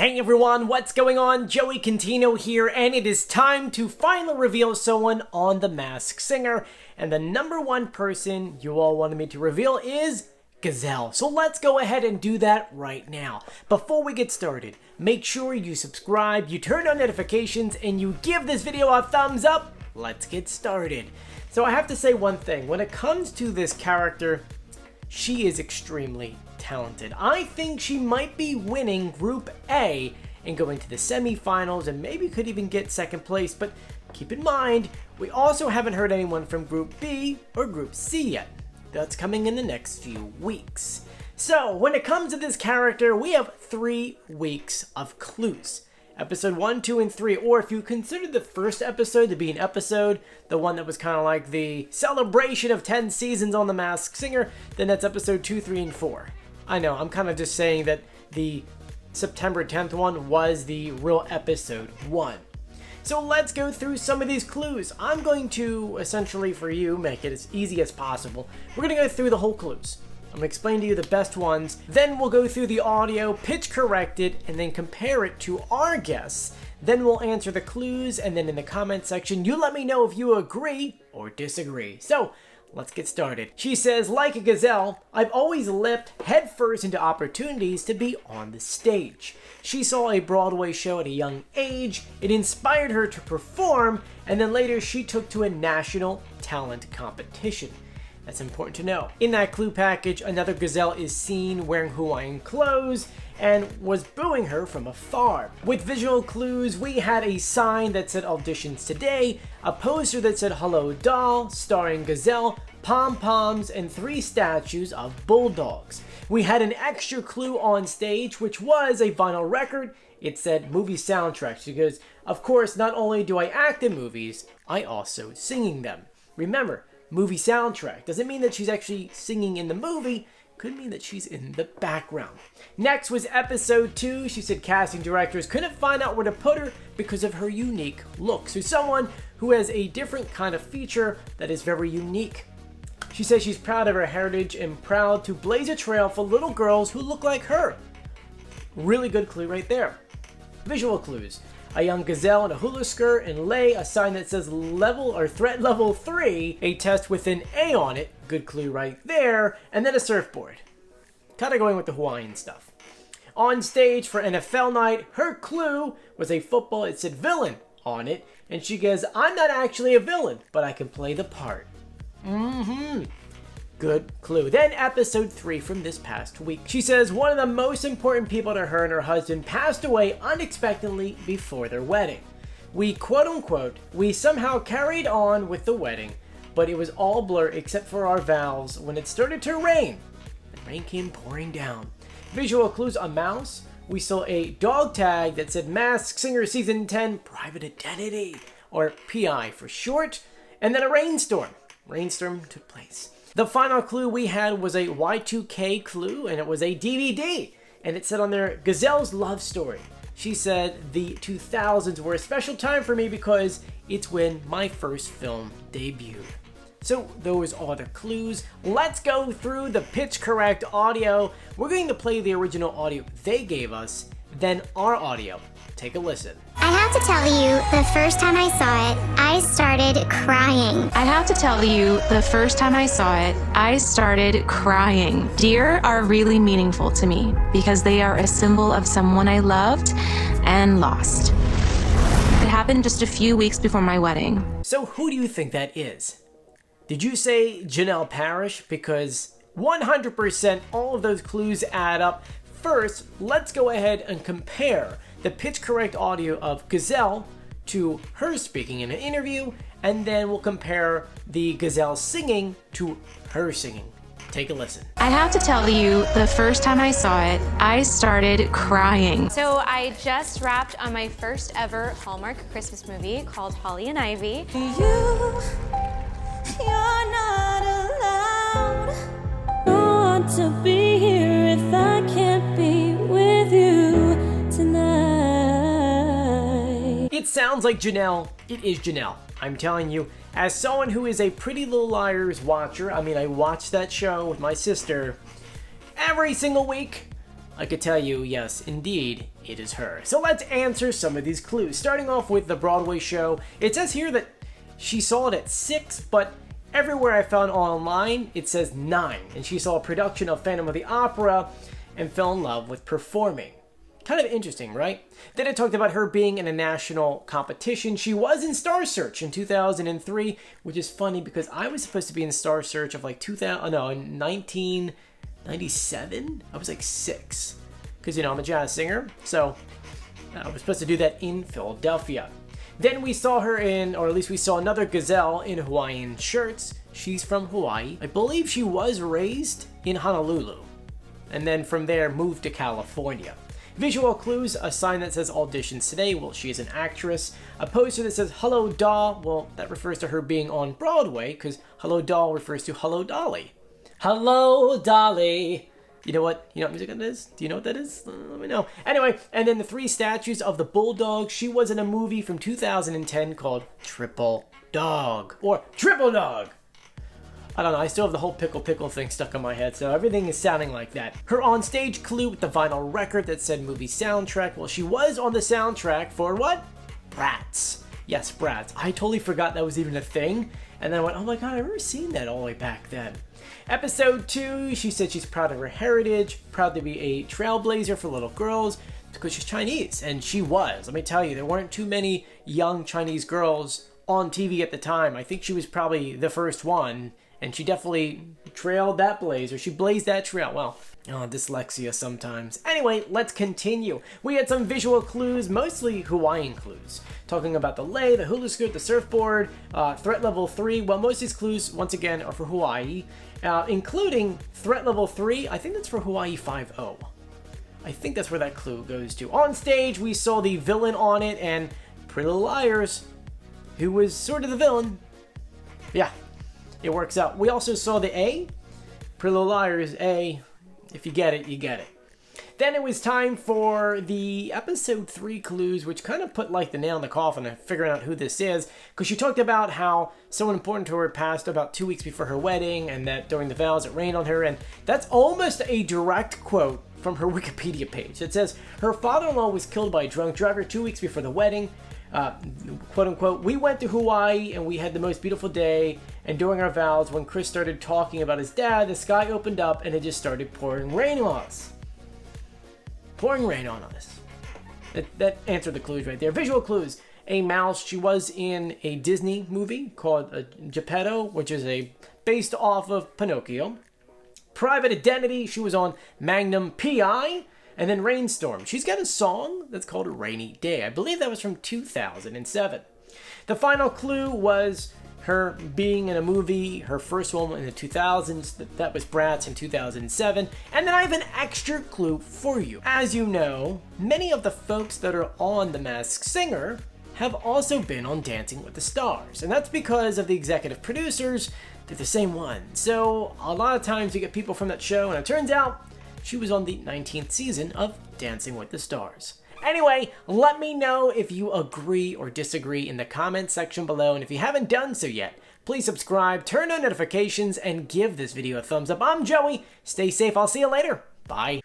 Hey everyone, what's going on? Joey Contino here, and it is time to finally reveal someone on The Masked Singer. And the number one person you all wanted me to reveal is Gazelle. So let's go ahead and do that right now. Before we get started, make sure you subscribe, you turn on notifications, and you give this video a thumbs up. Let's get started. So I have to say one thing. When it comes to this character, she is extremely talented. I think she might be winning Group A and going to the semifinals and maybe could even get second place, but keep in mind, we also haven't heard anyone from Group B or Group C yet. That's coming in the next few weeks. So when it comes to this character, we have 3 weeks of clues. Episode 1, 2, and 3, or if you consider the first episode to be an episode, the one that was kind of like the celebration of 10 seasons on The Masked Singer, then that's episode 2, 3, and 4. I know, I'm kind of just saying that the September 10th one was the real episode 1. So let's go through some of these clues. I'm going to, essentially for you, make it as easy as possible. We're going to go through the whole clues. I'm going to explain to you the best ones, then we'll go through the audio, pitch correct it, and then compare it to our guess. Then we'll answer the clues, and then in the comment section, you let me know if you agree or disagree. So, let's get started. She says, like a gazelle, I've always leapt headfirst into opportunities to be on the stage. She saw a Broadway show at a young age, it inspired her to perform, and then later she took to a national talent competition. That's important to know. In that clue package, another gazelle is seen wearing Hawaiian clothes and was booing her from afar. With visual clues, we had a sign that said auditions today, a poster that said hello doll, starring Gazelle, pom-poms, and 3 statues of bulldogs. We had an extra clue on stage, which was a vinyl record. It said movie soundtracks because, of course, not only do I act in movies, I also singing them. Remember, movie soundtrack doesn't mean that she's actually singing in the movie, could mean that she's in the background. Next was episode 2. She said casting directors couldn't find out where to put her because of her unique look. So someone who has a different kind of feature that is very unique. She says she's proud of her heritage and proud to blaze a trail for little girls who look like her. Really good clue right there. Visual clues. A young gazelle in a hula skirt and lay a sign that says level or threat level 3, a test with an A on it, good clue right there, and then a surfboard. Kind of going with the Hawaiian stuff. On stage for NFL night, her clue was a football, it said villain on it, and she goes, I'm not actually a villain, but I can play the part. Good clue. Then episode 3 from this past week. She says one of the most important people to her and her husband passed away unexpectedly before their wedding. We quote unquote, we somehow carried on with the wedding, but it was all blur except for our vows when it started to rain. The rain came pouring down. Visual clues, a mouse. We saw a dog tag that said Masked Singer Season 10 Private Identity, or PI for short, and then a rainstorm. Rainstorm took place. The final clue we had was a Y2K clue, and it was a DVD. And it said on there, Gazelle's love story. She said the 2000s were a special time for me because it's when my first film debuted. So those are the clues. Let's go through the pitch correct audio. We're going to play the original audio they gave us, then our audio. Take a listen. I have to tell you, the first time I saw it, I started crying. I have to tell you, the first time I saw it, I started crying. Deer are really meaningful to me because they are a symbol of someone I loved and lost. It happened just a few weeks before my wedding. So who do you think that is? Did you say Janelle Parrish? Because 100% all of those clues add up. First, let's go ahead and compare the pitch correct audio of Gazelle to her speaking in an interview, and then we'll compare the Gazelle singing to her singing. Take a listen. I have to tell you, the first time I saw it, I started crying. So I just wrapped on my first ever Hallmark Christmas movie called Holly and Ivy. You're not allowed. I want to be here if I can't be with you tonight. It sounds like Janelle. It is Janelle. I'm telling you, as someone who is a Pretty Little Liars watcher, I watch that show with my sister every single week. I could tell you, yes, indeed, it is her. So let's answer some of these clues. Starting off with the Broadway show, it says here that she saw it at 6, but everywhere I found online, it says 9. And she saw a production of Phantom of the Opera and fell in love with performing. Kind of interesting, right? Then it talked about her being in a national competition. She was in Star Search in 2003, which is funny because I was supposed to be in Star Search of like in 1997? I was like 6. Because, I'm a jazz singer, so I was supposed to do that in Philadelphia. Then we saw her in, or at least we saw another Gazelle in Hawaiian shirts. She's from Hawaii. I believe she was raised in Honolulu, and then from there moved to California. Visual clues, a sign that says auditions today, well, she is an actress. A poster that says hello doll, well, that refers to her being on Broadway, because hello doll refers to hello Dolly. Hello Dolly. You know what music that is? Do you know what that is? Let me know. Anyway, and then the 3 statues of the Bulldog. She was in a movie from 2010 called Triple Dog, or Triple Dog. I don't know, I still have the whole pickle thing stuck in my head, so everything is sounding like that. Her on-stage clue with the vinyl record that said movie soundtrack. Well, she was on the soundtrack for what? Bratz. Yes, Bratz. I totally forgot that was even a thing, and then I went, oh my god, I remember seeing that all the way back then. Episode 2, she said she's proud of her heritage, proud to be a trailblazer for little girls, because she's Chinese, and she was. Let me tell you, there weren't too many young Chinese girls on TV at the time. I think she was probably the first one, and she definitely trailed that blaze, or she blazed that trail. Well, dyslexia sometimes. Anyway, let's continue. We had some visual clues, mostly Hawaiian clues. Talking about the lei, the hula skirt, the surfboard, threat level 3. Well, most of these clues, once again, are for Hawaii, including threat level 3. I think that's for Hawaii 5-0. I think that's where that clue goes to. On stage, we saw the villain on it, and Pretty Little Liars, who was sort of the villain. Yeah. It works out. We also saw the A. Pretty Little Liars, A. If you get it, you get it. Then it was time for the episode 3 clues, which kind of put like the nail in the coffin of figuring out who this is. Because she talked about how someone important to her passed about 2 weeks before her wedding, and that during the vows it rained on her. And that's almost a direct quote from her Wikipedia page. It says, her father-in-law was killed by a drunk driver 2 weeks before the wedding. Quote unquote, we went to Hawaii and we had the most beautiful day, and during our vows, when Chris started talking about his dad, the sky opened up and it just started pouring rain on us. Pouring rain on us. That answered the clues right there. Visual clues. A mouse. She was in a Disney movie called Geppetto, which is based off of Pinocchio. Private identity. She was on Magnum P.I., and then Rainstorm. She's got a song that's called A Rainy Day. I believe that was from 2007. The final clue was her being in a movie, her first one in the 2000s. That was Bratz in 2007. And then I have an extra clue for you. As you know, many of the folks that are on The Masked Singer have also been on Dancing with the Stars. And that's because of the executive producers. They're the same ones. So a lot of times you get people from that show, and it turns out she was on the 19th season of Dancing with the Stars. Anyway, let me know if you agree or disagree in the comment section below, and if you haven't done so yet, please subscribe, turn on notifications, and give this video a thumbs up. I'm Joey. Stay safe. I'll see you later. Bye.